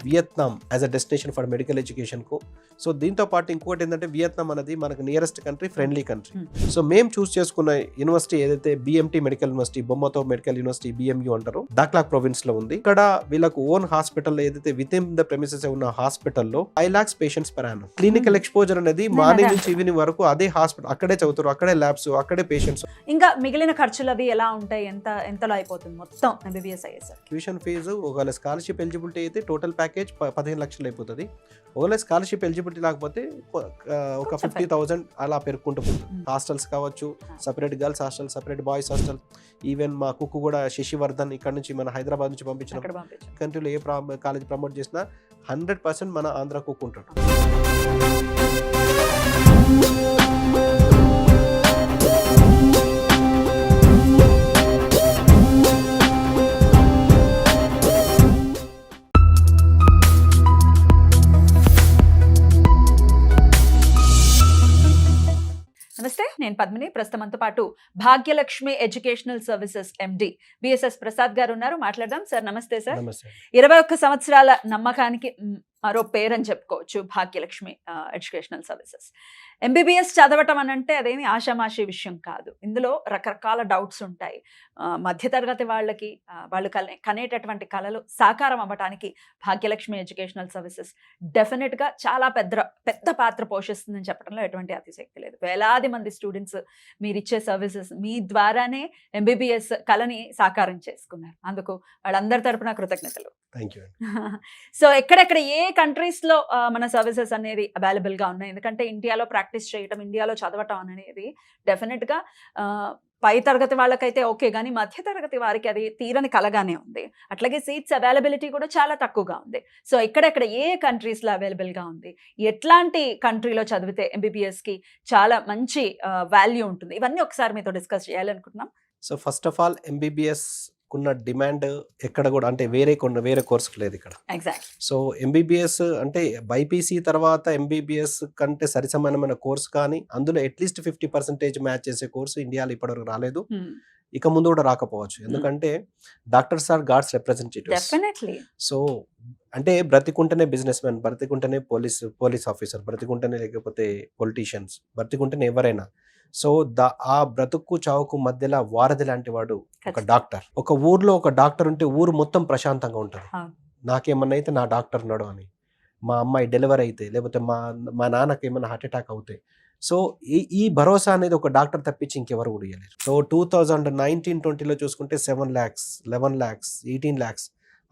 Vietnam as a destination for medical ఎడ్యుకేషన్కు. So దీంతో పాటు ఇంకోటి ఏంటంటే వియత్నాం అనేది మనకు nearest country, friendly country. So మేము చూస్ చేసుకున్న యూనివర్సిటీ ఏదైతే BMT మెడికల్ యూనివర్సిటీ, బొమ్మతో మెడికల్ యూనివర్సిటీ BMU అంటారు, దాక్లాక్ ప్రొవిన్స్ లో ఉంది. ఇక్కడ వీళ్ళకు ఓన్ హాస్పిటల్ ఏదైతే విత్ ఇన్ ద ప్రెమిసెస్ ఉన్న హాస్పిటల్లో 5 lakhs patients per annum. Clinical exposure అనేది మార్నింగ్ నుంచి ఈవినింగ్ వరకు అదే హాస్పిటల్, అక్కడే చదువుతారు, అక్కడే ల్యాబ్స్, అక్కడే పేషెంట్స్. ఇంకా మిగిలిన ఖర్చులు అవి ఎలా ఉంటాయి, ఎంతలో అయిపోతుంది మొత్తం MBBS అయ్యేసరికి? ట్యూషన్ ఫీజు ఒకవేళ స్కాలర్షిప్ ఎలిజిబిలిటీ అయితే టోటల్ ప్యాకేజ్ 15 లక్షలు అయిపోతుంది. ఒకవేళ స్కాలర్షిప్ ఎలిజిబిలిటీ లేకపోతే ఒక 50,000 అలా పెరుగుకుంటూ పోతుంది. హాస్టల్స్ కావచ్చు, separate girls hostel, separate boys hostel. Even మా కుక్కు కూడా శశివర్ధన్ ఇక్కడ నుంచి మన హైదరాబాద్ నుంచి పంపించిన కంట్రీలో ఏ కాలేజ్ ప్రమోట్ చేసినా 100% మన ఆంధ్ర కుక్కు ఉంటాడు. నమస్తే, నేను పద్మిని. ప్రస్తుతంతో పాటు Bhagyalakshmi educational services MD BSS Prasad గారు ఉన్నారు. మాట్లాడదాం. సార్ నమస్తే. సార్ 21 సంవత్సరాల నమ్మకానికి మరో పేరని చెప్పుకోవచ్చు భాగ్యలక్ష్మి ఎడ్యుకేషనల్ సర్వీసెస్. MBBS చదవటం అని అంటే అదేమి ఆషామాషి విషయం కాదు. ఇందులో రకరకాల డౌట్స్ ఉంటాయి. మధ్యతరగతి వాళ్ళకి వాళ్ళు కనేటటువంటి కళలు సాకారం అవ్వటానికి భాగ్యలక్ష్మి ఎడ్యుకేషనల్ సర్వీసెస్ డెఫినెట్గా చాలా పెద్ద పాత్ర పోషిస్తుందని చెప్పడంలో ఎటువంటి అతిశక్తి లేదు. వేలాది మంది స్టూడెంట్స్ మీరు ఇచ్చే సర్వీసెస్ మీ ద్వారానే MBBS కళని సాకారం చేసుకున్నారు. అందుకు వాళ్ళందరి తరపున కృతజ్ఞతలు. సో ఎక్కడెక్కడ ఏ కంట్రీస్లో మన సర్వీసెస్ అనేది అవైలబుల్గా ఉన్నాయి? ఎందుకంటే ఇండియాలో ప్రాక్టీస్ చేయటం, ఇండియాలో చదవటం అనేది డెఫినెట్గా పై తరగతి వాళ్ళకైతే ఓకే, కానీ మధ్య తరగతి వారికి అది తీరని కలగానే ఉంది. అట్లాగే సీట్స్ అవైలబిలిటీ కూడా చాలా తక్కువగా ఉంది. సో ఎక్కడెక్కడ ఏ కంట్రీస్లో అవైలబుల్గా ఉంది, ఎట్లాంటి కంట్రీలో చదివితే MBBSకి చాలా మంచి వాల్యూ ఉంటుంది, ఇవన్నీ ఒకసారి మీతో డిస్కస్ చేయాలనుకుంటున్నాం. So first of all MBBS ఉన్న డిమాండ్ ఎక్కడ కూడా అంటే వేరే కోర్సుకు లేదు ఇక్కడ. సో MBBS అంటే బైపీసీ తర్వాత MBBS కంటే సరిసమానమైన కోర్సు, కానీ అందులో అట్లీస్ట్ 50% మ్యాచ్ చేసే కోర్సు ఇండియాలో ఇప్పటివరకు రాలేదు, ఇక ముందు కూడా రాకపోవచ్చు. ఎందుకంటే doctors are God's representatives. So అంటే బ్రతికుంటేనే బిజినెస్ మ్యాన్, బ్రతికుంటేనే పోలీస్ ఆఫీసర్, బ్రతికుంటేనే లేకపోతే పొలిటీషియన్స్, బ్రతికుంటేనే ఎవరైనా. సో ఆ బ్రతుకు చావుకు మధ్యలో వారధి లాంటి వాడు ఒక డాక్టర్. ఒక ఊర్లో ఒక డాక్టర్ ఉంటే ఊరు మొత్తం ప్రశాంతంగా ఉంటుంది. నాకేమన్నా అయితే నా డాక్టర్ ఉన్నాడు అని, మా అమ్మాయి డెలివరీ అయితే, లేకపోతే మా నాన్నకి ఏమైనా హార్ట్ అటాక్ అవుతాయి. సో ఈ భరోసా అనేది ఒక డాక్టర్ తప్పించి ఇంకెవరు కూడా ఇవ్వలేరు. సో 2019-20లో చూసుకుంటే 7 lakhs, 11 lakhs, 18 lakhs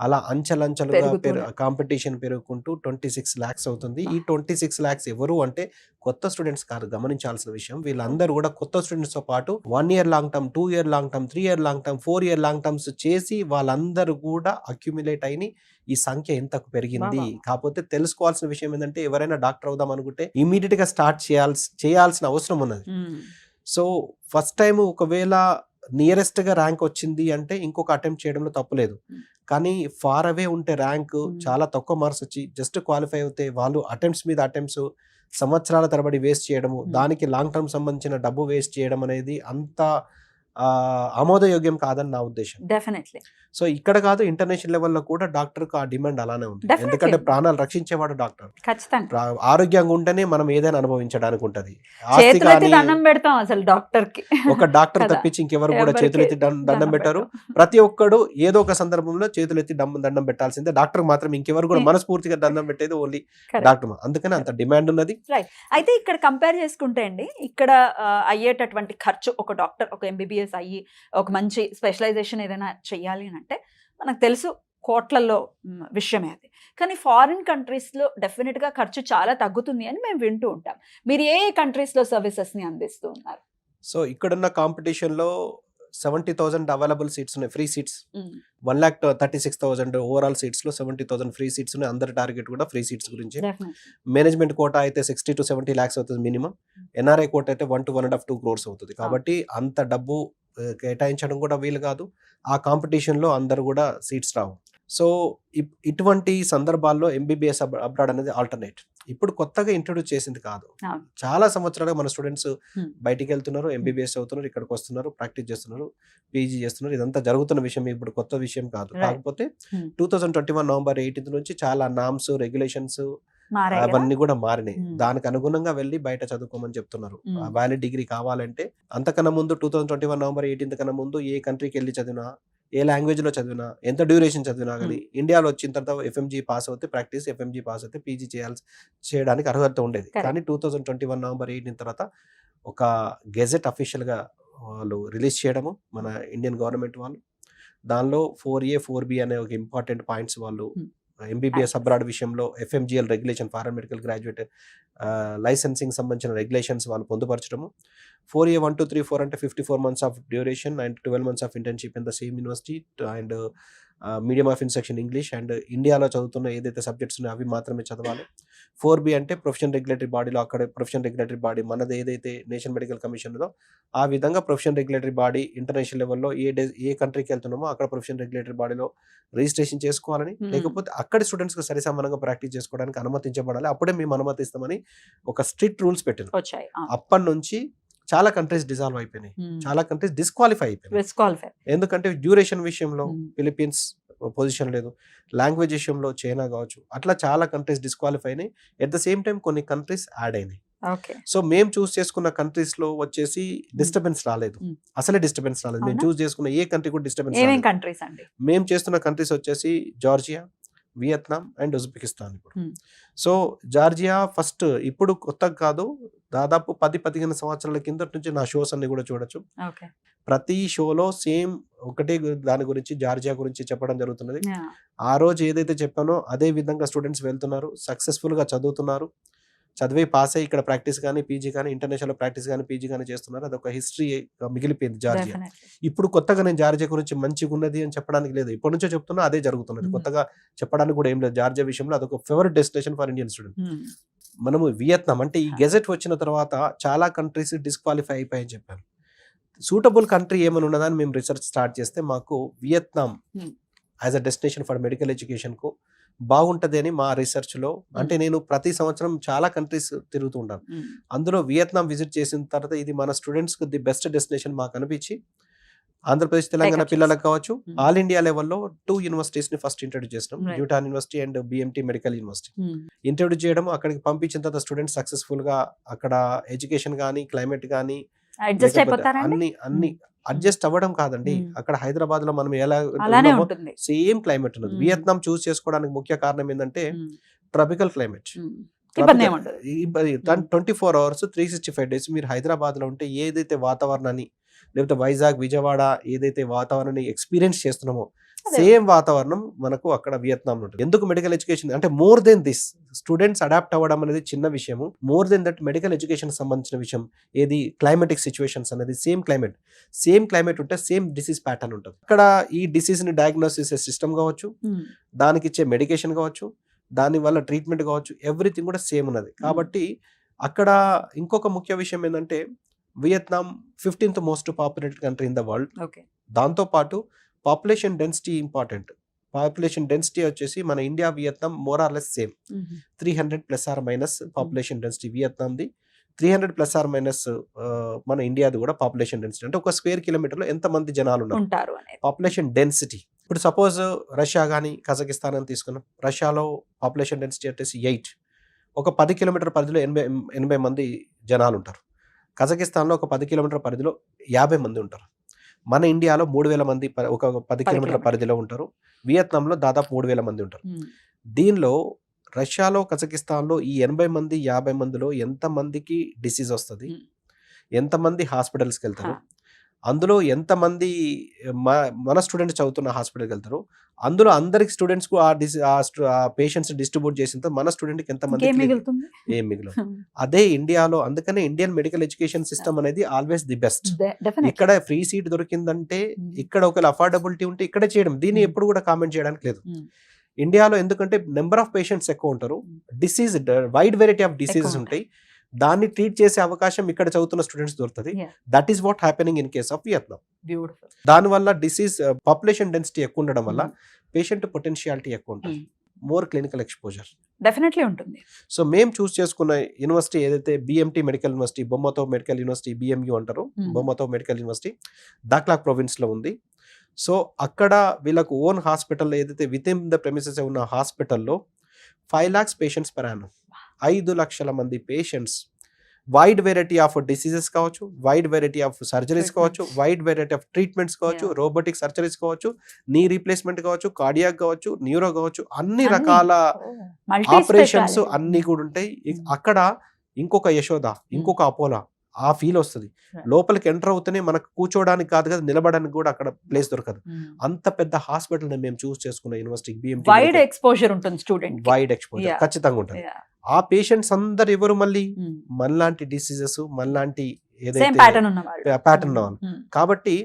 అలా అంచెలంచెలుగా కాంపిటీషన్ పెరుగుకుంటూ 26 lakhs అవుతుంది. ఈ 26 lakhs ఎవరు అంటే కొత్త స్టూడెంట్స్ కాదు. గమనించాల్సిన విషయం, వీళ్ళందరూ కూడా కొత్త స్టూడెంట్స్ తో పాటు 1 year long term, 2 year long term, 3 year long term, 4 year long terms చేసి వాళ్ళందరూ కూడా అక్యుములేట్ అయిన ఈ సంఖ్య ఎంతకు పెరిగింది. కాకపోతే తెలుసుకోవాల్సిన విషయం ఏంటంటే, ఎవరైనా డాక్టర్ అవుదాం అనుకుంటే ఇమీడియట్ గా స్టార్ట్ చేయాల్సిన అవసరం ఉన్నది. సో ఫస్ట్ టైం ఒకవేళ నియరెస్ట్ గా ర్యాంక్ వచ్చింది అంటే ఇంకొక అటెంప్ట్ చేయడంలో తప్పులేదు. కానీ ఫార్ అవే ఉంటే ర్యాంక్ చాలా తక్కువ మార్క్స్ వచ్చి జస్ట్ క్వాలిఫై అవుతే వాళ్ళు అటెంప్ట్స్ మీద అటెంప్ట్స్ సంవత్సరాల తరబడి వేస్ట్ చేయడము, దానికి లాంగ్ టర్మ్ సంబంధించిన డబ్బు వేస్ట్ చేయడం అనేది అంత ఆమోదయోగ్యం కాదని నా ఉద్దేశం. డెఫినెట్లీ. సో ఇక్కడ కాదు, ఇంటర్నేషనల్ లెవెల్లో కూడా డాక్టర్ కు ఆ డిమాండ్ అలానే ఉంది. ఎందుకంటే ప్రాణాలు రక్షించేవాడు డాక్టర్. ఆరోగ్యంగా ఉంటేనే మనం ఏదైనా అనుభవించడానికి ఉంటది. ఒక డాక్టర్ తప్పించి ఇంకెవరు కూడా చేతులెత్తి దండం పెట్టారు. ప్రతి ఒక్కడు ఏదో ఒక సందర్భంలో చేతులెత్తి దండం పెట్టాల్సిందే. డాక్టర్ మాత్రం ఇంకెవరు కూడా మనస్ఫూర్తిగా దండం పెట్టేది ఓన్లీ డాక్టర్. అందుకని అంత డిమాండ్ ఉన్నది. అయితే ఇక్కడ కంపేర్ చేసుకుంటే అండి, ఇక్కడ అయ్యేటటువంటి ఖర్చు ఒక డాక్టర్ ఒక MBBS అయ్యి ఒక మంచి స్పెషలైజేషన్ ఏదైనా చెయ్యాలి అని అంటే మనకు తెలుసు కోట్లలో విషయమే అది. కానీ ఫారిన్ కంట్రీస్లో డెఫినెట్గా ఖర్చు చాలా తగ్గుతుంది అని మేము వింటూ ఉంటాం. మీరు ఏ కంట్రీస్లో సర్వీసెస్ని అందిస్తూ ఉన్నారు? సో ఇక్కడున్న కాంపిటీషన్లో 70,000 అవైలబుల్ సీట్స్ ఉన్నాయి, ఫ్రీ సీట్స్. 1,36,000 ఓవరాల్ సీట్స్ లో 70,000 ఫ్రీ సీట్స్ ఉన్నాయి. అందరి టార్గెట్ కూడా ఫ్రీ సీట్స్ గురించి. మేనేజ్మెంట్ కోటా అయితే 60 to 70 lakhs అవుతుంది మినిమం. NRI కోటా అయితే 1 to 1.5-2 crores అవుతుంది. కాబట్టి అంత డబ్బు కేటాయించడం కూడా వీలు కాదు. ఆ కాంపిటీషన్ లో అందరు కూడా సీట్స్ రావు. సో ఇటువంటి సందర్భాల్లో ఎంబీబీఎస్ అబ్రాడ్ అనేది ఆల్టర్నేట్. ఇప్పుడు కొత్తగా ఇంట్రొడ్యూస్ చేసింది కాదు. చాలా సంవత్సరాలుగా మన స్టూడెంట్స్ బయటికి వెళ్తున్నారు, ఎంబీబీఎస్ అవుతున్నారు, ఇక్కడికి వస్తున్నారు, ప్రాక్టీస్ చేస్తున్నారు, పీజీ చేస్తున్నారు. ఇదంతా జరుగుతున్న విషయం, ఇప్పుడు కొత్త విషయం కాదు. కాకపోతే 2021 నవంబర్ 18 నుంచి చాలా నామ్స్, రెగ్యులేషన్స్ అవన్నీ కూడా మారినాయి. దానికి అనుగుణంగా వెళ్ళి బయట చదువుకోమని చెప్తున్నారు. వ్యాలిడ్ డిగ్రీ కావాలంటే అంతకన్నా ముందు 2021 నవంబర్ 18 కన్నా ముందు ఏ కంట్రీకి వెళ్ళి చదివినా, ఏ లాంగ్వేజ్ లో చదివినా, ఎంత డ్యూరేషన్ చదివినా కానీ ఇండియాలో వచ్చిన తర్వాత ఎఫ్ఎంజీ పాస్ అవుతే ప్రాక్టీస్, ఎఫ్ఎంజీ పాస్ అయితే పీజీ చేయడానికి అర్హత ఉండేది. కానీ 2021 నవంబర్ 18 తర్వాత ఒక గెజెట్ అఫీషియల్ గా వాళ్ళు రిలీజ్ చేయడము, మన ఇండియన్ గవర్నమెంట్ వాళ్ళు, దానిలో 4A 4B అనే ఒక ఇంపార్టెంట్ పాయింట్స్ వాళ్ళు ఎంబీబీఎస్ అబ్రాడ్ విషయంలో FMGL regulation, foreign medical graduate licensing సంబంధించిన రెగ్యులేషన్స్ వాళ్ళు పొందుపరచడము. 4A 1 2 3 4 అంటే 54 months of duration and 12 months of internship in the same university and medium of instruction English, and ఇండియాలో చదువుతున్న ఏదైతే సబ్జెక్ట్స్ ఉన్నాయో అవి మాత్రమే చదవాలి. 4B అంటే ప్రొఫెషనల్ రెగ్యులేటరీ బాడీలో, అక్కడ ప్రొఫెషనల్ రెగ్యులేటరీ బాడీ మనది ఏదైతే నేషనల్ మెడికల్ కమిషన్ ఉందో ఆ విధంగా ప్రొఫెషనల్ రెగ్యులేటరీ బాడీ ఇంటర్నేషనల్ లెవెల్లో ఏ కంట్రీకి వెళ్తున్నామో అక్కడ ప్రొఫెషనల్ రెగ్యులేటరీ బాడీలో రిజిస్ట్రేషన్ చేసుకోవాలని, లేకపోతే అక్కడి స్టూడెంట్స్ కి సరి సమానంగా ప్రాక్టీస్ చేసుకోవడానికి అనుమతించబడాలి. అప్పుడే మేము అనుమతిస్తామని ఒక స్ట్రిక్ట్ రూల్స్ పెట్టినాం. అప్పటి నుంచి చాలా కంట్రీస్ డిజాల్వ్ అయిపోయినాయి, చాలా కంట్రీస్ డిస్క్వాలిఫై అయిపోయినాయి. ఎందుకంటే డ్యూరేషన్ విషయంలో ఫిలిప్పీన్స్ పొజిషన్ లేదు, లాంగ్వేజ్ విషయంలో చైనా కావచ్చు, అట్లా చాలా కంట్రీస్ డిస్క్వాలిఫై అయినాయి. ఎట్ ద సేమ్ టైం కొన్ని కంట్రీస్ యాడ్ అయినాయి. సో మేము చూస్ చేసుకున్న కంట్రీస్ లో వచ్చేసి డిస్టర్బెన్స్ రాలేదు, అసలే డిస్టర్బెన్స్ రాలేదు. మేము చూస్ చేసుకున్న ఏ కంట్రీ కూడా డిస్టర్బెన్స్. మేము చేస్తున్న కంట్రీస్ వచ్చేసి జార్జియా, వియత్నాం అండ్ ఉజ్బెకిస్తాన్. ఇప్పుడు సో జార్జియా ఫస్ట్, ఇప్పుడు కొత్తగా కాదు, దాదాపు 10-15 సంవత్సరాల కింద నుంచి నా షోస్ అన్ని కూడా చూడొచ్చు. ప్రతి షోలో సేమ్ ఒకటే దాని గురించి, జార్జియా గురించి చెప్పడం జరుగుతున్నది. ఆ రోజు ఏదైతే చెప్పానో అదే విధంగా స్టూడెంట్స్ వెళ్తున్నారు, సక్సెస్ఫుల్ గా చదువుతున్నారు, చదివి పాస్ అయ్యి ఇక్కడ ప్రాక్టీస్ కానీ పీజీ కానీ ఇంటర్నేషనల్ ప్రాక్టీస్ కానీ పీజీ కానీ చేస్తున్నారు. అదొక హిస్టరీ మిగిలిపోయింది జార్జియా. ఇప్పుడు కొత్తగా నేను జార్జియా గురించి మంచిగా ఉన్నది అని చెప్పడానికి లేదు, ఇప్పటి నుంచో చెప్తున్నా అదే జరుగుతున్నది. కొత్తగా చెప్పడానికి కూడా ఏం లేదు. జార్జియా విషయంలో అదొక favourite destination for Indian student. మనము వియత్నాం అంటే ఈ గెజెట్ వచ్చిన తర్వాత చాలా కంట్రీస్ డిస్క్వాలిఫై అయిపోయాయని చెప్పాను. సూటబుల్ కంట్రీ ఏమైనా ఉన్నదని మేము రీసెర్చ్ స్టార్ట్ చేస్తే మాకు Vietnam as a destination for medical education కు బాగుంటది అని మా రీసెర్చ్ లో, అంటే నేను ప్రతి సంవత్సరం చాలా కంట్రీస్ తిరుగుతూ ఉంటాను, అందులో వియత్నాం విజిట్ చేసిన తర్వాత ఇది మన స్టూడెంట్స్ కు ది బెస్ట్ డెస్టినేషన్ మాకు అనిపించి ఆంధ్రప్రదేశ్ తెలంగాణ పిల్లలకు కావచ్చు ఆల్ ఇండియా లెవెల్లో 2 యూనివర్సిటీస్ ని ఫస్ట్ ఇంట్రొడ్యూస్ చేసినాం. Newton university and BMT medical university introduce చేయడం, అక్కడికి పంపించిన తర్వాత స్టూడెంట్స్ సక్సెస్ఫుల్ గా అక్కడ ఎడ్యుకేషన్ గానీ క్లైమేట్ గానీ అన్ని అడ్జస్ట్ అవ్వడం కాదండి. అక్కడ హైదరాబాద్ లో మనం ఎలా సేమ్ క్లైమేట్ ఉన్నది. వియత్నాం చూస్ చేసుకోవడానికి ముఖ్య కారణం ఏంటంటే ట్రాపికల్ క్లైమేట్. 24 hours 365 days మీరు హైదరాబాద్ లో ఉంటే ఏదైతే వాతావరణాన్ని, లేకపోతే వైజాగ్, విజయవాడ ఏదైతే వాతావరణాన్ని ఎక్స్పీరియన్స్ చేస్తున్నామో సేమ్ వాతావరణం మనకు అక్కడ వియత్నాం ఉంటుంది. ఎందుకు మెడికల్ ఎడ్యుకేషన్ అంటే more than this, students adapt అవ్వడం అనేది చిన్న విషయము. More than that medical education సంబంధించిన విషయం ఏది, క్లైమాటిక్ సిచ్యువేషన్స్ అనేది సేమ్ క్లైమేట్ ఉంటే సేమ్ డిసీజ్ ప్యాటర్న్ ఉంటుంది. అక్కడ ఈ డిసీజ్ ని డయాగ్నోసిస్ సిస్టమ్ కావచ్చు, దానికి ఇచ్చే మెడికేషన్ కావచ్చు, దాని వల్ల ట్రీట్మెంట్ కావచ్చు, ఎవ్రీథింగ్ కూడా సేమ్ ఉన్నది. కాబట్టి అక్కడ ఇంకొక ముఖ్య విషయం ఏంటంటే Vietnam 15th most populated country in the world. దాంతో పాటు population density important. Population density వచ్చేసి మన India Vietnam more or less same, 300 ± population density వియత్నాంది, 300 ± మన ఇండియాది కూడా పాపులేషన్ డెన్సిటీ. అంటే ఒక స్క్వేర్ కిలోమీటర్ లో ఎంత మంది జనాలు ఉన్నారు, పాపులేషన్ డెన్సిటీ. ఇప్పుడు సపోజ్ రష్యా కానీ కజకిస్తాన్ అని తీసుకున్నాం. రష్యాలో పాపులేషన్ డెన్సిటీ వచ్చేసి 8, ఒక 10 కిలోమీటర్ పరిధిలో 80 మంది జనాలు ఉంటారు. కజకిస్తాన్లో ఒక 10 కిలోమీటర్ పరిధిలో 50 మంది ఉంటారు. మన ఇండియాలో 3000 మంది ఒక 10 కిలోమీటర్ల పరిధిలో ఉంటారు. వియత్నాంలో దాదాపు 3000 మంది ఉంటారు. దీనిలో రష్యాలో, కజకిస్తాన్లో ఈ 80 మంది 50 మందిలో ఎంతమందికి డిసీజ్ వస్తుంది, ఎంతమంది హాస్పిటల్స్కి వెళ్తారు, అందులో ఎంతమంది మన స్టూడెంట్స్ చదువుతున్న హాస్పిటల్కి వెళ్తారు, అందులో అందరికి స్టూడెంట్స్ కు ఆ పేషెంట్స్ డిస్ట్రిబ్యూట్ చేసిన మన స్టూడెంట్ ఎంతమంది ఏం మిగిలిన. అదే ఇండియాలో, అందుకనే ఇండియన్ మెడికల్ ఎడ్యుకేషన్ సిస్టమ్ అనేది ఆల్వేస్ ది బెస్ట్. ఇక్కడ ఫ్రీ సీట్ దొరికిందంటే, ఇక్కడ ఒక అఫోర్డబిలిటీ ఉంటే ఇక్కడే చేయడం, దీన్ని ఎప్పుడు కూడా కామెంట్ చేయడానికి లేదు. ఇండియాలో ఎందుకంటే నెంబర్ ఆఫ్ పేషెంట్స్ ఎక్కువ ఉంటారు, disease wide variety of diseases ఉంటాయి, దాన్ని ట్రీట్ చేసే అవకాశం ఇక్కడ చదువుతున్న స్టూడెంట్స్ దొరుకుతుంది. That is what happening in case of Vietnam. దాని వల్ల డిసీజ్ పాపులేషన్ డెన్సిటీ ఎక్కువ ఉండడం వల్ల పేషెంట్ పొటెన్షియాలిటీ ఎక్కువ ఉంటుంది, మోర్ క్లినికల్ ఎక్స్పోజర్ డెఫినెట్లీ ఉంటుంది. సో మేము చూస్ చేసుకున్న యూనివర్సిటీ ఏదైతే బిఎంటీ మెడికల్ యూనివర్సిటీ, బొమ్మతో మెడికల్ యూనివర్సిటీ, బిఎంయు అంటారు, బొమ్మతో మెడికల్ యూనివర్సిటీ దాక్లాక్ ప్రొవిన్స్లో ఉంది. సో అక్కడ వీళ్ళకు ఓన్ హాస్పిటల్ ఏదైతే విత్ ఇన్ ద ప్రెమిసెస్ ఉన్న హాస్పిటల్లో 5 lakhs పేషెంట్స్ పర్ యానం, 5 లక్షల మంది patients, wide variety of diseases కావచ్చు, వైడ్ వెరైటీ ఆఫ్ సర్జరీస్ కావచ్చు, వైడ్ వెరైటీ ఆఫ్ ట్రీట్మెంట్స్ కావచ్చు, రోబోటిక్ సర్జరీస్ కావచ్చు, నీ రీప్లేస్మెంట్ కావచ్చు, కార్డియాక్ కావచ్చు, న్యూరో కావచ్చు, అన్ని రకాల ఆపరేషన్స్ అన్ని కూడా ఉంటాయి అక్కడ. ఇంకొక యశోద, ఇంకొక అపోలో ఆ ఫీల్ వస్తుంది. లోపలికి ఎంటర్ అవుతూనే మనకు కూర్చోవడానికి కాదు కదా, నిలబడడానికి కూడా అక్కడ ప్లేస్ దొరకదు. అంత పెద్ద హాస్పిటల్ మేము చూస్ చేసుకున్న యూనివర్సిటీ బిఎంటీ, వైడ్ ఎక్స్పోజర్ ఉంటుంది స్టూడెంట్, వైడ్ ఎక్స్పోజర్ ఖచ్చితంగా ఉంటుంది. ఆ పేషెంట్స్ అందరు ఎవరు మళ్ళీ మనలాంటి డిసీజెస్, మనలాంటి ఏదైతే ప్యాటర్న్ ఉన్నవాళ్ళు. కాబట్టి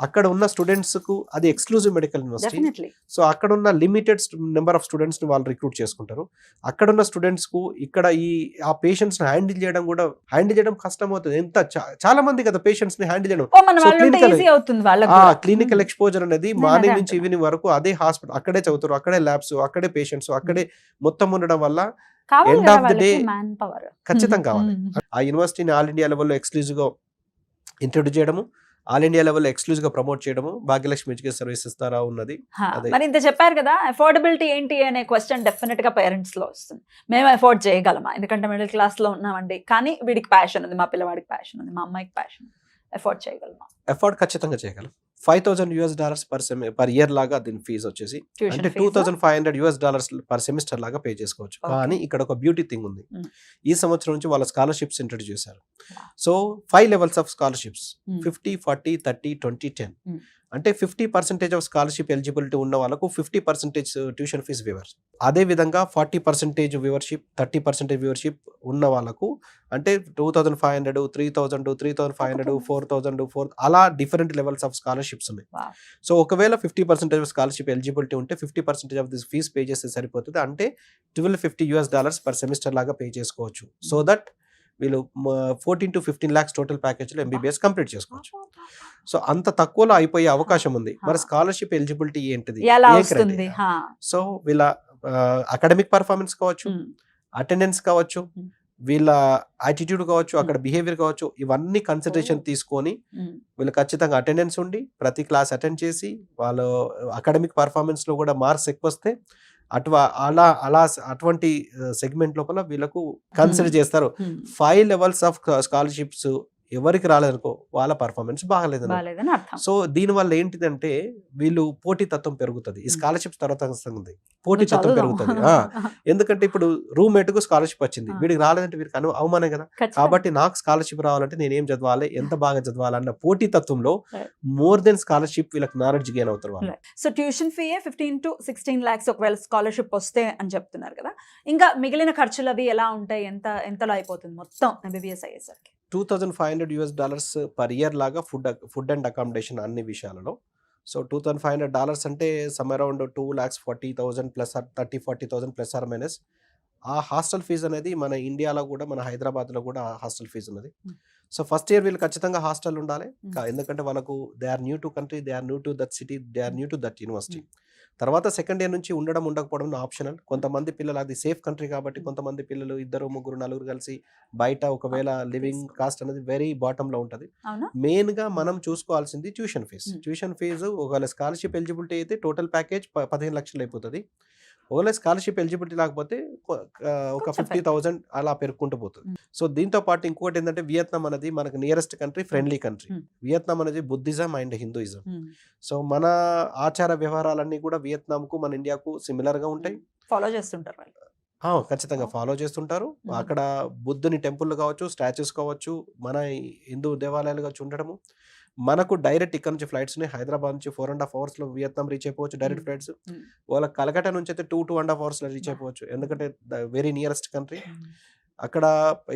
అక్కడ ఉన్న స్టూడెంట్స్ కు అది ఎక్స్క్లూజివ్ మెడికల్ యూనివర్సిటీ. సో అక్కడ ఉన్న లిమిటెడ్ నెంబర్ ఆఫ్ స్టూడెంట్స్ ని వాళ్ళు రిక్రూట్ చేసుకుంటారు. అక్కడ ఉన్న స్టూడెంట్స్ కు ఇక్కడ ఆ పేషెంట్స్ ని హ్యాండిల్ చేయడం కష్టం అవుతుంది. ఎంత చాలా మంది కదా పేషెంట్స్ ని హ్యాండిల్ చేయడం. క్లినికల్ ఎక్స్పోజర్ అనేది మార్నింగ్ నుంచి ఈవినింగ్ వరకు అదే హాస్పిటల్, అక్కడే చదువుతారు, అక్కడే ల్యాబ్స్, అక్కడే పేషెంట్స్, అక్కడే మొత్తం ఉండడం వల్ల ఎండ్ ఆఫ్ ద డే ఖచ్చితంగా కావాలి. ఆ యూనివర్సిటీని ఆల్ ఇండియా లెవెల్లో ఎక్స్క్లూజివ్ గా ఇంట్రొడ్యూస్ చేయడము, ఆల్ ఇండియా లెవెల్ ఎక్స్క్లూజివ్ గా ప్రమోట్ చేయడము భాగ్యలక్ష్మి ఎడ్యుకేషన్ సర్వీసెస్ ద్వారా ఉన్నది. మరి ఇంత చెప్పారు కదా, అఫోర్డబిలిటీ ఏంటి అనే క్వశ్చన్ డెఫినెట్ గా పేరెంట్స్ లో వస్తుంది. మేము అఫోర్డ్ చేయగలమా, ఎందుకంటే మిడిల్ క్లాస్ లో ఉన్నామండి, కానీ వీడికి ప్యాషన్ ఉంది, మా పిల్లవాడికి ప్యాషన్ ఉంది, మా అమ్మాయికి ప్యాషన్ ఉంది, అఫోర్డ్ చేయగలమా? అఫోర్డ్ ఖచ్చితంగా చేయగలం. $5,000 పర్ ఇయర్ లాగా దీని ఫీజు వచ్చేసి, అంటే $2,500 పర్ సెమిస్టర్ లాగా పే చేసుకోవచ్చు. కానీ ఇక్కడ ఒక బ్యూటీ థింగ్ ఉంది. ఈ సంవత్సరం నుంచి వాళ్ళ స్కాలర్షిప్స్ ఇంట్రొడ్యూస్ చేశారు. So 5 levels of scholarships, 50, 40, 30, 20, 10. అంటే 50% ఆఫ్ స్కాలర్షిప్ ఎలిజిబిలిటీ ఉన్న వాళ్ళకు 50% ట్యూషన్ ఫీజ్ వివర్. అదే విధంగా 40% వివర్షిప్, 30% వివర్షిప్ ఉన్న వాళ్ళకు అంటే 2,500, 3,000, 3,500, 4,000 అలా డిఫరెంట్ లెవెల్స్ ఆఫ్ స్కాలర్షిప్స్ ఉన్నాయి. సో ఒకవేళ 50% స్కాలర్షిప్ ఎలిజిబిలిటీ ఉంటే 50% ఆఫ్ దిస్ ఫీజ్ పే చేస్తే సరిపోతుంది. అంటే $1,250 పర్ సెమిస్టర్ లాగా పే చేసుకోవచ్చు. సో దట్ వీళ్ళు 14 to 15 lakhs టోటల్ ప్యాకేజ్ లో ఎంబీబీఎస్ కంప్లీట్ చేసుకోవచ్చు. సో అంత తక్కువలో అయిపోయే అవకాశం ఉంది. మరి స్కాలర్షిప్ ఎలిజిబిలిటీ ఏంటిది? సో వీళ్ళ అకాడమిక్ పర్ఫార్మెన్స్ కావచ్చు, అటెండెన్స్ కావచ్చు, వీళ్ళ యాటిట్యూడ్ కావచ్చు, అక్కడ బిహేవియర్ కావచ్చు, ఇవన్నీ కన్సిడరేషన్ తీసుకొని వీళ్ళు ఖచ్చితంగా అటెండెన్స్ ఉండి ప్రతి క్లాస్ అటెండ్ చేసి వాళ్ళ అకాడమిక్ పర్ఫార్మెన్స్ లో కూడా మార్క్స్ ఎక్కువ వస్తే అటువంటి సెగ్మెంట్ లోపల వీళ్ళకు కన్సిడర్ చేస్తారు. 5 levels ఆఫ్ స్కాలర్షిప్స్ ఎవరికి రాలేదనుకో వాళ్ళ పర్ఫార్మెన్స్ బాగలేదని అర్థం. సో దీని వల్ల ఏంటిదంటే వీళ్ళు పోటీతత్వం పెరుగుతుంది. ఈ స్కాలర్షిప్స్ తర్వాత ఉంది, పోటీతత్వం పెరుగుతుంది. ఎందుకంటే ఇప్పుడు రూమ్మేట్ కు స్కాలర్షిప్ వచ్చింది, వీడికి రాలేదంటే వీరికి అవమానం కదా. కాబట్టి నాకు స్కాలర్షిప్ రావాలంటే నేను ఏం చదవాలి, ఎంత బాగా చదవాలి అన్న పోటీతత్వంలో మోర్ దెన్ స్కాలర్షిప్ వీళ్ళకి నాలెడ్జ్ గెయిన్ అవుతారు వాళ్ళు. So tuition fee 15 to 16 lakhs ఒకవేళ స్కాలర్షిప్ వస్తే అని చెప్తున్నారు కదా, ఇంకా మిగిలిన ఖర్చులు అవి ఎలా ఉంటాయి, ఎంతలో అయిపోతుంది మొత్తం ఎంబీబీఎస్ అయ్యేసరికి? $2,500 పర్ ఇయర్ లాగా ఫుడ్ అండ్ అకామిడేషన్ అన్ని విషయాలలో. సో $2,500 అంటే some around 2,40,000 plus 30-40,000 plus or minus. ఆ హాస్టల్ ఫీజు అనేది మన ఇండియాలో కూడా, మన హైదరాబాద్లో కూడా హాస్టల్ ఫీజు ఉన్నది. సో ఫస్ట్ ఇయర్ వీళ్ళు ఖచ్చితంగా హాస్టల్ ఉండాలి. ఎందుకంటే వాళ్ళకు they are new to country, they are new to that city, they are new to that university. తర్వాత సెకండ్ ఇయర్ నుంచి ఉండకపోవడం ఆప్షనల్. కొంతమంది పిల్లలు అది సేఫ్ కంట్రీ కాబట్టి కొంతమంది పిల్లలు 2, 3, 4 కలిసి బయట ఒకవేళ లివింగ్ కాస్ట్ అనేది వెరీ బాటమ్ లో ఉంటది. మెయిన్ గా మనం చూసుకోవాల్సింది ట్యూషన్ ఫీజు. ట్యూషన్ ఫీజు ఒకవేళ స్కాలర్షిప్ ఎలిజిబిలిటీ అయితే టోటల్ ప్యాకేజ్ 15 లక్షలు అయిపోతుంది. ఒకవేళ స్కాలర్షిప్ ఎలిజిబిలిటీ లేకపోతే ఒక 50,000 అలా పెరుగుకుంటూ పోతుంది. సో దీంతో పాటు ఇంకోటి ఏంటంటే వియత్నాం అనేది మనకు nearest country, friendly country. Vietnam అనేది బుద్ధిజం అండ్ హిందూయిజం. సో మన ఆచార వ్యవహారాలన్నీ కూడా వియత్నాంకు మన ఇండియాకు సిమిలర్ గా ఉంటాయి. ఫాలో చేస్తుంటారు వాళ్ళు. ఖచ్చితంగా ఫాలో చేస్తుంటారు. అక్కడ బుద్ధుని టెంపుల్ కావచ్చు, స్టాచ్యూస్ కావచ్చు, మన హిందూ దేవాలయాలు కావచ్చు ఉండడము. మనకు డైరెక్ట్ ఇక్కడ నుంచి ఫ్లైట్స్ ఉన్నాయి. హైదరాబాద్ నుంచి 4.5 hours లో వియత్నాం రీచ్ అయిపోవచ్చు డైరెక్ట్ ఫ్లైట్స్. వాళ్ళ కలకట్టా నుంచి అయితే 2.5 hours లో రీచ్ అయిపోవచ్చు, ఎందుకంటే వెరీ నియరెస్ట్ కంట్రీ. అక్కడ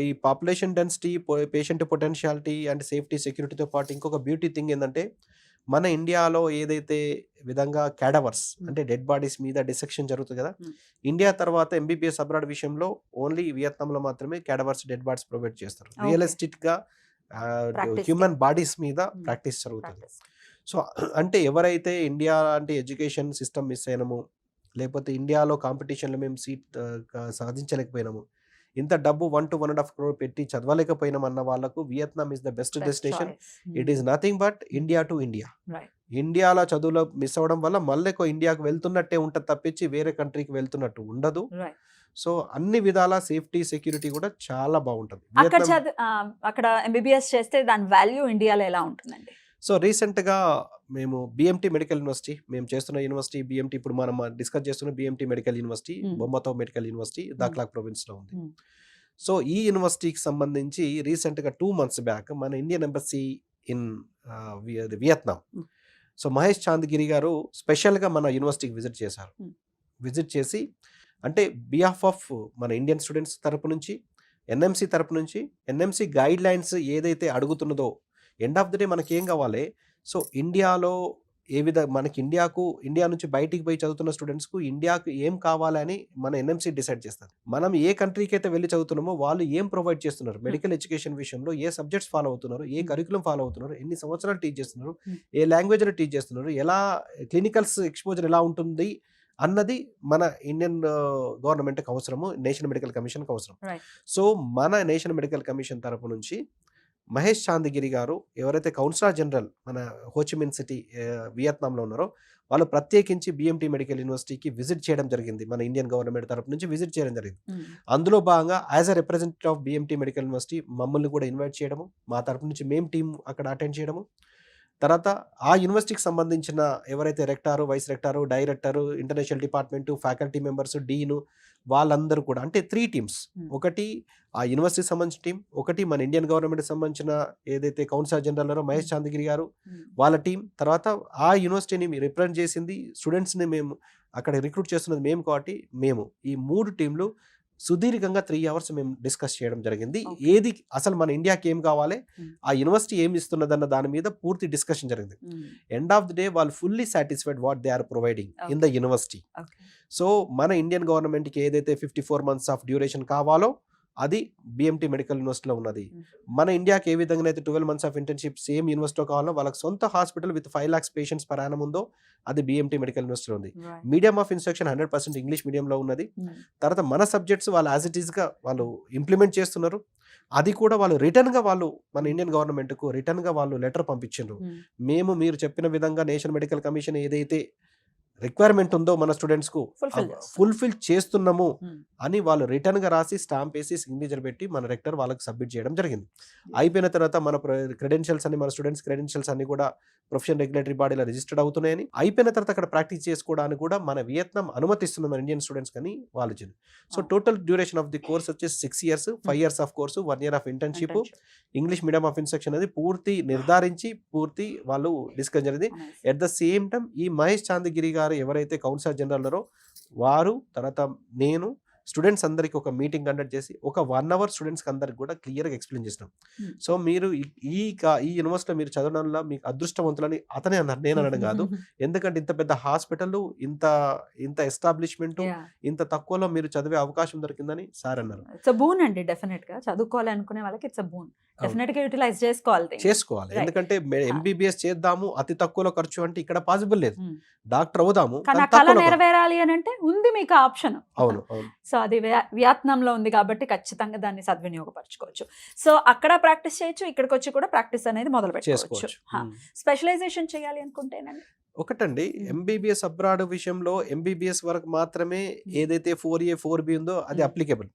ఈ population density, patient potentiality and safety, సెక్యూరిటీతో పాటు ఇంకొక బ్యూటీ థింగ్ ఏంటంటే మన ఇండియాలో ఏదైతే విధంగా క్యాడవర్స్ అంటే డెడ్ బాడీస్ మీద డిసెక్షన్ జరుగుతుంది కదా, ఇండియా తర్వాత ఎంబీబీఎస్ అబ్రాడ్ విషయంలో ఓన్లీ వియత్నాంలో మాత్రమే క్యాడవర్స్, డెడ్ బాడీస్ ప్రొవైడ్ చేస్తారు. రియలిస్టిక్ గా హ్యూమన్ బాడీస్ మీద ప్రాక్టీస్ జరుగుతుంది. సో అంటే ఎవరైతే ఇండియా అంటే ఎడ్యుకేషన్ సిస్టమ్ మిస్ అయినాము, లేకపోతే ఇండియాలో కాంపిటీషన్లో మేము సీట్ సాధించలేకపోయినాము, ఇంత డబ్బు 1 to 1.5 crore పెట్టి చదవలేకపోయినాం అన్న వాళ్ళకు Vietnam is the best destination. It is nothing but India to India. ఇండియాలో చదువులో మిస్ అవ్వడం వల్ల మళ్ళీ ఇండియాకు వెళ్తున్నట్టే ఉంటుంది తప్పించి వేరే కంట్రీకి వెళ్తున్నట్టు ఉండదు. సో అన్ని విధాల సేఫ్టీ సెక్యూరిటీ కూడా చాలా బాగుంటుంది. అక్కడ ఎంబీబీఎస్ చేస్తే దాని వాల్యూ ఇండియాలో ఎలా ఉంటుందండి? సో రీసెంట్గా మేము బిఎంటీ మెడికల్ యూనివర్సిటీ, మేము చేస్తున్న యూనివర్సిటీ బిఎంటీ, ఇప్పుడు మనం డిస్కస్ చేస్తున్న బిఎంటీ మెడికల్ యూనివర్సిటీ బొమ్మతో మెడికల్ యూనివర్సిటీ దాఖ్లాక్ ప్రొవిన్స్లో ఉంది. సో ఈ యూనివర్సిటీకి సంబంధించి రీసెంట్గా 2 months బ్యాక్ మన Indian embassy in Vietnam, so Mahesh Chandgiri గారు స్పెషల్గా మన యూనివర్సిటీకి విజిట్ చేశారు. విజిట్ చేసి అంటే బిహాఫ్ ఆఫ్ మన ఇండియన్ స్టూడెంట్స్ తరపు నుంచి, ఎన్ఎంసీ తరపు నుంచి, ఎన్ఎంసీ గైడ్ లైన్స్ ఏదైతే అడుగుతున్నదో ఎండ్ ఆఫ్ ది డే మనకి ఏం కావాలి, సో ఇండియాలో ఏ విధంగా మనకి ఇండియా నుంచి బయటికి పోయి చదువుతున్న స్టూడెంట్స్కు ఇండియాకు ఏం కావాలని మన ఎన్ఎంసీ డిసైడ్ చేస్తారు. మనం ఏ కంట్రీకి అయితే వెళ్ళి చదువుతున్నామో వాళ్ళు ఏం ప్రొవైడ్ చేస్తున్నారు, మెడికల్ ఎడ్యుకేషన్ విషయంలో ఏ సబ్జెక్ట్స్ ఫాలో అవుతున్నారు, ఏ కరికులం ఫాలో అవుతున్నారు, ఎన్ని సంవత్సరాలు టీచ్ చేస్తున్నారు, ఏ లాంగ్వేజ్లో టీచ్ చేస్తున్నారు, ఎలా క్లినికల్స్ ఎక్స్పోజర్ ఎలా ఉంటుంది అన్నది మన ఇండియన్ గవర్నమెంట్కి అవసరము, నేషనల్ మెడికల్ కమిషన్కి అవసరం. సో మన నేషనల్ మెడికల్ కమిషన్ తరపు నుంచి మహేష్ చాంద్గిరి గారు ఎవరైతే కౌన్సిలర్ జనరల్ మన హోచిమిన్ సిటీ వియత్నాంలో ఉన్నారో వాళ్ళు ప్రత్యేకించి బిఎంటీ మెడికల్ యూనివర్సిటీకి విజిట్ చేయడం జరిగింది. మన ఇండియన్ గవర్నమెంట్ తరపు నుంచి విజిట్ చేయడం జరిగింది. అందులో భాగంగా as a representative of BMT medical university మమ్మల్ని కూడా ఇన్వైట్ చేయడము, మా తరపు నుంచి మేము టీం అక్కడ అటెండ్ చేయడము, తర్వాత ఆ యూనివర్సిటీకి సంబంధించిన ఎవరైతే rector, vice rector, director, international department, faculty members, dean వాళ్ళందరూ కూడా అంటే 3 teams, ఒకటి ఆ యూనివర్సిటీకి సంబంధించిన టీం, ఒకటి మన ఇండియన్ గవర్నమెంట్కి సంబంధించిన ఏదైతే కౌన్సిలర్ జనరల్ మహేష్ చాంద్గిరి గారు వాళ్ళ టీం, తర్వాత ఆ యూనివర్సిటీని రిప్రజెంట్ చేసింది స్టూడెంట్స్ని మేము అక్కడ రిక్రూట్ చేస్తున్నది మేము కాబట్టి మేము ఈ 3 టీంలు సుదీర్ఘంగా 3 hours మేము డిస్కస్ చేయడం జరిగింది. ఏది అసలు మన ఇండియాకి ఏం కావాలి, ఆ యూనివర్సిటీ ఏమి ఇస్తున్నదన్న దాని మీద పూర్తి డిస్కషన్ జరిగింది. ఎండ్ ఆఫ్ ది డే వాళ్ళు fully satisfied what they are providing in the university. So మన ఇండియన్ గవర్నమెంట్కి ఏదైతే 54 months ఆఫ్ డ్యూరేషన్ కావాలో అది బిఎంటీ మెడికల్ యూనివర్సిటీలో ఉన్నది. మన ఇండియాకి ఏ విధంగా అయితే 12 months ఆఫ్ ఇంటర్న్షిప్ సేమ్ యూనివర్సిటీలో కావాలో వాళ్ళకి సొంత hospital with 5 lakhs patients per Yanam ఉందో అది బిఎంటీ మెడికల్ యూనివర్సిటీలో ఉంది. మీడియం ఆఫ్ ఇన్స్ట్రక్షన్ 100% ఇంగ్లీష్ మీడియంలో ఉన్నది. తర్వాత మన సబ్జెక్ట్స్ వాళ్ళు యాజ్ ఇట్ ఈస్గా వాళ్ళు ఇంప్లిమెంట్ చేస్తున్నారు. అది కూడా వాళ్ళు రిటర్న్గా వాళ్ళు మన ఇండియన్ గవర్నమెంట్కు రిటర్న్గా వాళ్ళు లెటర్ పంపించారు. మేము మీరు చెప్పిన విధంగా నేషనల్ మెడికల్ కమిషన్ ఏదైతే రిక్వైర్మెంట్ ఉందో మన స్టూడెంట్స్కు ఫుల్ఫిల్ చేస్తున్నాము అని వాళ్ళు రిటర్న్గా రాసి స్టాంప్ వేసి సిగ్నేచర్ పెట్టి మన రెక్టర్ వాళ్ళకి సబ్మిట్ చేయడం జరిగింది. అయిపోయిన తర్వాత మన క్రెడెన్షియల్స్ అన్ని మన స్టూడెంట్స్ క్రెడెన్షియల్స్ అన్ని కూడా ప్రొఫెషనల్ రెగ్యులేటరీ బాడీలో రిజిస్టర్డ్ అవుతున్నాయని, అయిపోయిన తర్వాత అక్కడ ప్రాక్టీస్ చేసుకోవడానికి కూడా మన వియత్నాం అనుమతిస్తుంది మన ఇండియన్ స్టూడెంట్స్ కానీ వాళ్ళు. So total duration of the course వచ్చేసి 6 years, 5 years of course, 1 year of internship, English medium of instruction అనేది పూర్తి నిర్ధారించి పూర్తి వాళ్ళు డిస్కస్ జరిగింది. ఎట్ ద సేమ్ టైం ఈ మహేష్ చాంద్గిరి గారు ఎవరైతే కౌన్సిలర్ జనరల్ ఉన్నారో వారు, తర్వాత నేను స్టూడెంట్స్ అందరికి ఒక మీటింగ్ కండక్ట్ చేసి ఒక 1 hour స్టూడెంట్స్కి అందరికి కూడా క్లియర్గా ఎక్స్ప్లెయిన్ చేసినాం. సో మీరు ఈ యూనివర్సిటీలో మీరు చదవడంలో మీకు అదృష్టవంతులని అతనే అన్నారు, నేను అనడం కాదు. ఎందుకంటే ఇంత పెద్ద హాస్పిటల్, ఇంత ఎస్టాబ్లిష్మెంట్, ఇంత తక్కువలో మీరు చదివే అవకాశం దొరికిందని సార్ అన్నారు. ఇట్స్ అ బూన్ అండి, డెఫినెట్ గా చదువుకోవాలనుకునే వాళ్ళకి ఇట్స్ అ బూన్, డెఫినెట్ గా యూటిలైజ్ చేసుకోవాలి. ఎందుకంటే ఎంబీబీఎస్ చేద్దాము అతి తక్కువలో ఖర్చు అంటే ఇక్కడ పాసిబుల్ లేదు. డాక్టర్ అవుదాము నెరవేరాలి అని అంటే ఉంది మీకు ఆప్షన్. అవును. సో అది వియత్నాంలో ఉంది కాబట్టి ఖచ్చితంగా దాన్ని సద్వినియోగపరచుకోవచ్చు. సో అక్కడ ప్రాక్టీస్ చేయొచ్చు, ఇక్కడికి వచ్చి కూడా ప్రాక్టీస్ అనేది మొదలు పెట్టుకోవచ్చు. స్పెషలైజేషన్ చేయాలి అనుకుంటేనండి ఒకటండి, ఎంబీబీఎస్ అబ్రాడ్ విషయంలో ఎంబీబీఎస్ వరకు మాత్రమే ఏదైతే 4A 4B ఉందో అది applicable.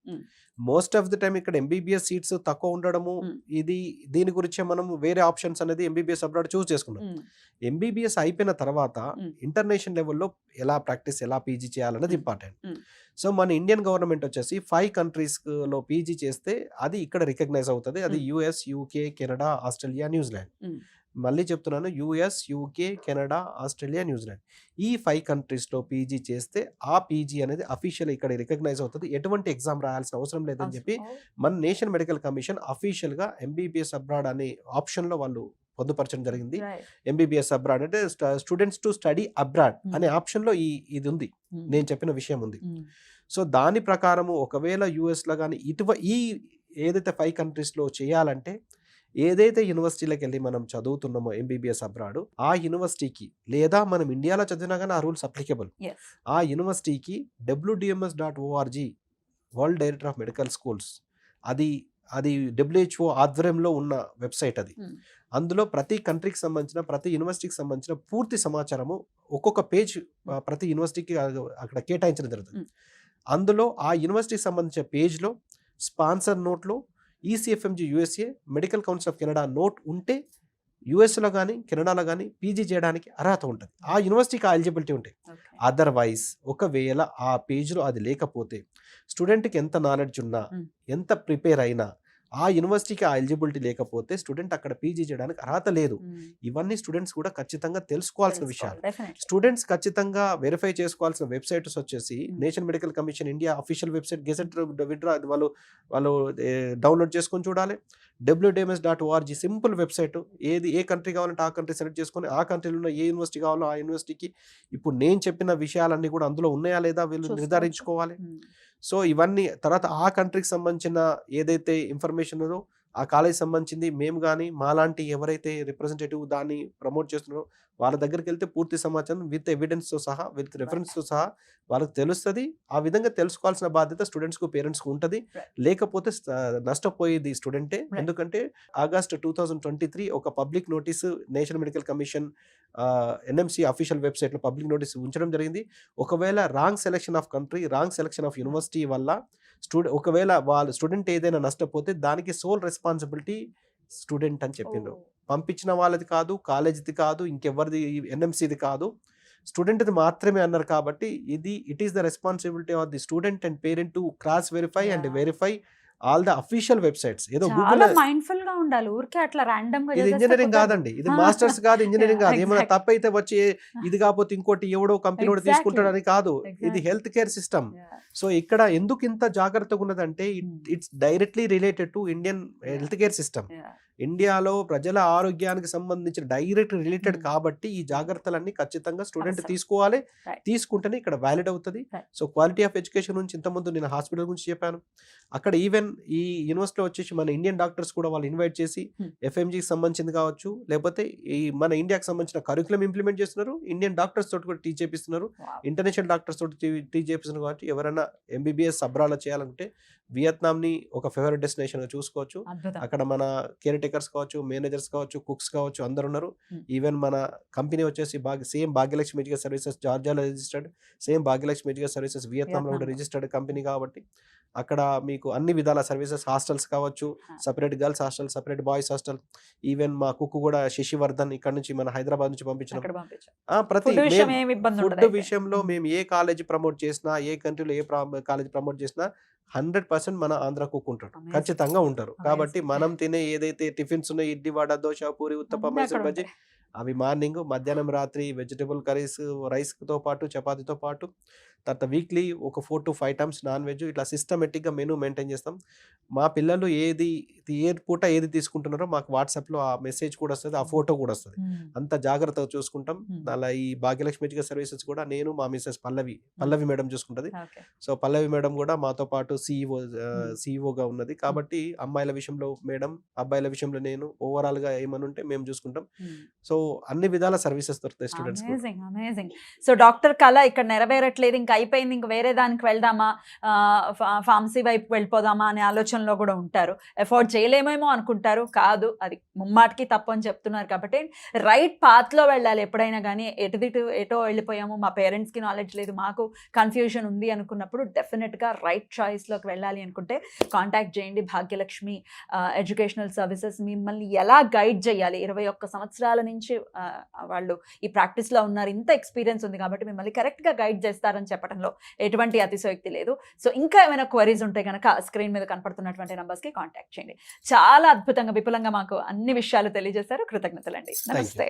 Most of the time ఇక్కడ ఎంబీబీఎస్ సీట్స్ తక్కువ ఉండడము, దీని గురించి మనం వేరే ఆప్షన్స్ అనేది ఎంబీబీఎస్ అబ్రాడ్ చూస్ చేసుకున్నాం. ఎంబీబీఎస్ అయిపోయిన తర్వాత ఇంటర్నేషనల్ లెవెల్లో ఎలా ప్రాక్టీస్, ఎలా పీజీ చేయాలన్నది ఇంపార్టెంట్. సో మన ఇండియన్ గవర్నమెంట్ వచ్చేసి 5 countries లో పీజీ చేస్తే అది ఇక్కడ రికగ్నైజ్ అవుతుంది. అది US, UK, Canada, Australia, New Zealand. మళ్ళీ చెప్తున్నాను, US, UK, Canada, Australia, New Zealand ఈ 5 countries లో పీజీ చేస్తే ఆ పీజీ అనేది అఫీషియల్ ఇక్కడ రికగ్నైజ్ అవుతుంది. ఎటువంటి ఎగ్జామ్ రాయాల్సిన అవసరం లేదని చెప్పి మన నేషనల్ మెడికల్ కమిషన్ అఫీషియల్గా ఎంబీబీఎస్ అబ్రాడ్ అనే ఆప్షన్లో వాళ్ళు పొందుపరచడం జరిగింది. ఎంబీబీఎస్ అబ్రాడ్ అంటే స్టూడెంట్స్ టు స్టడీ అబ్రాడ్ అనే ఆప్షన్లో ఇది ఉంది, నేను చెప్పిన విషయం ఉంది. సో దాని ప్రకారము ఒకవేళ US లో కానీ ఈ ఏదైతే 5 countries లో చేయాలంటే ఏదైతే యూనివర్సిటీలకు వెళ్ళి మనం చదువుతున్నామో ఎంబీబీఎస్ అబ్రాడ్, ఆ యూనివర్సిటీకి లేదా మనం ఇండియాలో చదివినా కానీ ఆ రూల్స్ అప్లికబుల్. ఆ యూనివర్సిటీకి WDMS.org, world director of medical schools, అది అది WHO ఆధ్వర్యంలో ఉన్న వెబ్సైట్ అది. అందులో ప్రతి కంట్రీకి సంబంధించిన, ప్రతి యూనివర్సిటీకి సంబంధించిన పూర్తి సమాచారము ఒక్కొక్క పేజ్ ప్రతి యూనివర్సిటీకి అక్కడ కేటాయించడం జరుగుతుంది. అందులో ఆ యూనివర్సిటీకి సంబంధించిన పేజ్లో స్పాన్సర్ నోట్లో ECFMG USA, medical council of Canada note ఉంటే యుఎస్లో కానీ కెనడాలో కానీ పీజీ చేయడానికి అర్హత ఉంటుంది. ఆ యూనివర్సిటీకి ఆ ఎలిజిబిలిటీ ఉంటాయి. అదర్వైజ్ ఒకవేళ ఆ పేజ్లో అది లేకపోతే, స్టూడెంట్కి ఎంత నాలెడ్జ్ ఉన్నా, ఎంత ప్రిపేర్ అయినా, ఆ యూనివర్సిటీకి ఆ ఎలిజిబిలిటీ లేకపోతే స్టూడెంట్ అక్కడ పీజీ చేయడానికి అర్హత లేదు. ఇవన్నీ స్టూడెంట్స్ కూడా ఖచ్చితంగా తెలుసుకోవాల్సిన విషయాలు. స్టూడెంట్స్ ఖచ్చితంగా వెరిఫై చేసుకోవాల్సిన వెబ్సైట్స్ వచ్చేసి national medical commission India official website, gazette withdraw వాళ్ళు డౌన్లోడ్ చేసుకొని చూడాలి. WDMS.org simple website. ఏ కంట్రీ కావాలంటే ఆ కంట్రీ సెలెక్ట్ చేసుకొని, ఆ కంట్రీలో ఉన్న ఏ యూనివర్సిటీ కావాలో ఆ యూనివర్సిటీకి ఇప్పుడు నేను చెప్పిన విషయాలన్నీ కూడా అందులో ఉన్నాయా లేదా వీళ్ళు నిర్ధారించుకోవాలి. సో ఇవన్నీ తర్వాత ఆ కంట్రీకి సంబంధించిన ఏదైతే ఇన్ఫర్మేషన్ ఉందో ఆ కాలేజ్ సంబంధించింది మేము కానీ మాలాంటి ఎవరైతే రిప్రజెంటేటివ్ దాన్ని ప్రమోట్ చేస్తున్నారో వాళ్ళ దగ్గరికి వెళ్తే పూర్తి సమాచారం విత్ ఎవిడెన్స్తో సహా, విత్ రెఫరెన్స్తో సహా వాళ్ళకి తెలుస్తుంది. ఆ విధంగా తెలుసుకోవాల్సిన బాధ్యత స్టూడెంట్స్కు, పేరెంట్స్కు ఉంటుంది. లేకపోతే నష్టపోయేది స్టూడెంటే. ఎందుకంటే ఆగస్ట్ 2023 ఒక public notice national medical commission NMC official వెబ్సైట్లో పబ్లిక్ నోటీస్ ఉంచడం జరిగింది. ఒకవేళ wrong selection of country, wrong selection of university వల్ల ఒకవేళ వాళ్ళు స్టూడెంట్ ఏదైనా నష్టపోతే దానికి సోల్ రెస్పాన్సిబిలిటీ స్టూడెంట్ అని చెప్పిండ్రు. పంపించిన వాళ్ళది కాదు, కాలేజీది కాదు, ఇంకెవరిది NMCది కాదు, స్టూడెంట్ది మాత్రమే అన్నారు. కాబట్టి it is the responsibility of the student and parent to cross verify and verify all the official websites. ఏదో గూగుల్ మైండ్ఫుల్ గా ఉండాలి, ఊరికే అట్లా రాండమ్ గా. ఇది ఇంజనీరింగ్ కాదండి, ఇది మాస్టర్స్ కాదు, ఇంజనీరింగ్ కాదు. ఏమైనా తప్పైతే వచ్చి ఇది కాకపోతే ఇంకోటి ఎవడో కంపెనీ తీసుకుంటాడని కాదు. ఇది హెల్త్ కేర్ సిస్టమ్. సో ఇక్కడ ఎందుకు ఇంత జాగ్రత్తగా ఉన్నదంటే it's directly related to Indian health care system. ఇండియాలో ప్రజల ఆరోగ్యానికి సంబంధించిన డైరెక్ట్ రిలేటెడ్ కాబట్టి ఈ జాగ్రత్తలన్నీ ఖచ్చితంగా స్టూడెంట్ తీసుకోవాలి. తీసుకుంటేనే ఇక్కడ వ్యాలిడ్ అవుతుంది. సో క్వాలిటీ ఆఫ్ ఎడ్యుకేషన్ నుంచి ఇంతకుముందు నేను హాస్పిటల్ గురించి చెప్పాను. అక్కడ ఈవెన్ ఈ యూనివర్సిటీలో వచ్చేసి మన ఇండియన్ డాక్టర్స్ కూడా వాళ్ళు ఇన్వైట్ చేసి FMGకి సంబంధించింది కావచ్చు, లేకపోతే ఈ మన ఇండియాకి సంబంధించిన కరికులం ఇంప్లిమెంట్ చేస్తున్నారు. ఇండియన్ డాక్టర్స్ తోటి కూడా టీచ్ చేపిస్తున్నారు, ఇంటర్నేషనల్ డాక్టర్స్ తోటి టీచ్ చేపిస్తున్నారు. కాబట్టి ఎవరైనా MBBS అబ్రాడ్లో చేయాలంటే వియత్నాంని ఒక ఫేవరెట్ డెస్టినేషన్ చూసుకోవచ్చు. అక్కడ మన కేర్ టేకర్స్ కావచ్చు, మేనేజర్స్ కావచ్చు, కుక్స్ కావచ్చు, అందరు ఉన్నారు. ఈవెన్ మన కంపెనీ వచ్చేసి సేమ్ భాగ్యలక్ష్మి ఎడ్యుకేషన్ సర్వీసెస్ జార్జియాలో registered, same Bhagyalakshmi education services వియత్నాంలో కూడా రిజిస్టర్డ్ కంపెనీ. కాబట్టి అక్కడ మీకు అన్ని విధాల సర్వీసెస్, హాస్టల్స్ కావచ్చు, separate girls hostel, separate boys hostel. Even మా కుక్ కూడా శశివర్ధన్ ఇక్కడ నుంచి మన హైదరాబాద్ నుంచి పంపించడం. ప్రతి ఫుడ్ విషయంలో మేము ఏ కాలేజ్ ప్రమోట్ చేసినా, ఏ కంట్రీలో ఏ కాలేజ్ ప్రమోట్ చేసినా 100% మన ఆంధ్ర కుక్ ఉంటారు, ఖచ్చితంగా ఉంటారు. కాబట్టి మనం తినే ఏదైతే టిఫిన్స్ ఉన్నాయో ఇడ్లీ, వడ, దోశ, పూరి, ఉత్తప్ప, మైసూర్ బజ్జీ, అవి మార్నింగ్, మధ్యాహ్నం, రాత్రి వెజిటబుల్ కర్రీస్, రైస్తో పాటు చపాతీతో పాటు, తర్వాత వీక్లీ ఒక 4 to 5 times నాన్ వెజ్. ఇట్లా సిస్టమేటిక్గా మెనూ మెయింటైన్ చేస్తాం. మా పిల్లలు ఏ పూట ఏది తీసుకుంటున్నారో మాకు వాట్సాప్లో ఆ మెసేజ్ కూడా వస్తుంది, ఆ ఫోటో కూడా వస్తుంది. అంత జాగ్రత్తగా చూసుకుంటాం. అలా ఈ భాగ్యలక్ష్మి ఎడ్యుకేషన్ సర్వీసెస్ కూడా నేను, మా మిస్సెస్ పల్లవి మేడం చూసుకుంటుంది. సో పల్లవి మేడం కూడా మాతో పాటు CEO ఉన్నది. కాబట్టి అమ్మాయిల విషయంలో మేడం, అబ్బాయిల విషయంలో నేను, ఓవరాల్గా ఏమని ఉంటే మేము చూసుకుంటాం. సో అన్ని విధాల సర్వీసెస్ దొరుకుతాయి స్టూడెంట్స్. అమేజింగ్. సో డాక్టర్ కళ ఇక్కడ నెరవేరట్లేదు, ఇంకా అయిపోయింది, ఇంక వేరే దానికి వెళ్దామా, ఫార్మసీ వైపు వెళ్ళిపోదామా అనే ఆలోచనలో కూడా ఉంటారు. ఎఫోర్డ్ చేయలేమేమో అనుకుంటారు, కాదు, అది ముమ్మాటికి తప్పు అని చెప్తున్నారు. కాబట్టి రైట్ పాత్లో వెళ్ళాలి. ఎప్పుడైనా కానీ ఎటో వెళ్ళిపోయాము, మా పేరెంట్స్కి నాలెడ్జ్ లేదు, మాకు కన్ఫ్యూజన్ ఉంది అనుకున్నప్పుడు డెఫినెట్గా రైట్ చాయిస్లోకి వెళ్ళాలి అనుకుంటే కాంటాక్ట్ చేయండి భాగ్యలక్ష్మి ఎడ్యుకేషనల్ సర్వీసెస్. మిమ్మల్ని ఎలా గైడ్ చేయాలి, 21 సంవత్సరాల నుంచి వాళ్ళు ఈ ప్రాక్టీస్లో ఉన్నారు, ఇంత ఎక్స్పీరియన్స్ ఉంది కాబట్టి మిమ్మల్ని కరెక్ట్గా గైడ్ చేస్తారని చెప్పడంలో ఎటువంటి అతిశయోక్తి లేదు. సో ఇంకా ఏమైనా క్వరీస్ ఉంటే కనుక స్క్రీన్ మీద కనపడుతున్నటువంటి నంబర్స్కి కాంటాక్ట్ చేయండి. చాలా అద్భుతంగా, విపులంగా మాకు అన్ని విషయాలు తెలియజేశారు. కృతజ్ఞతలండి. నమస్తే.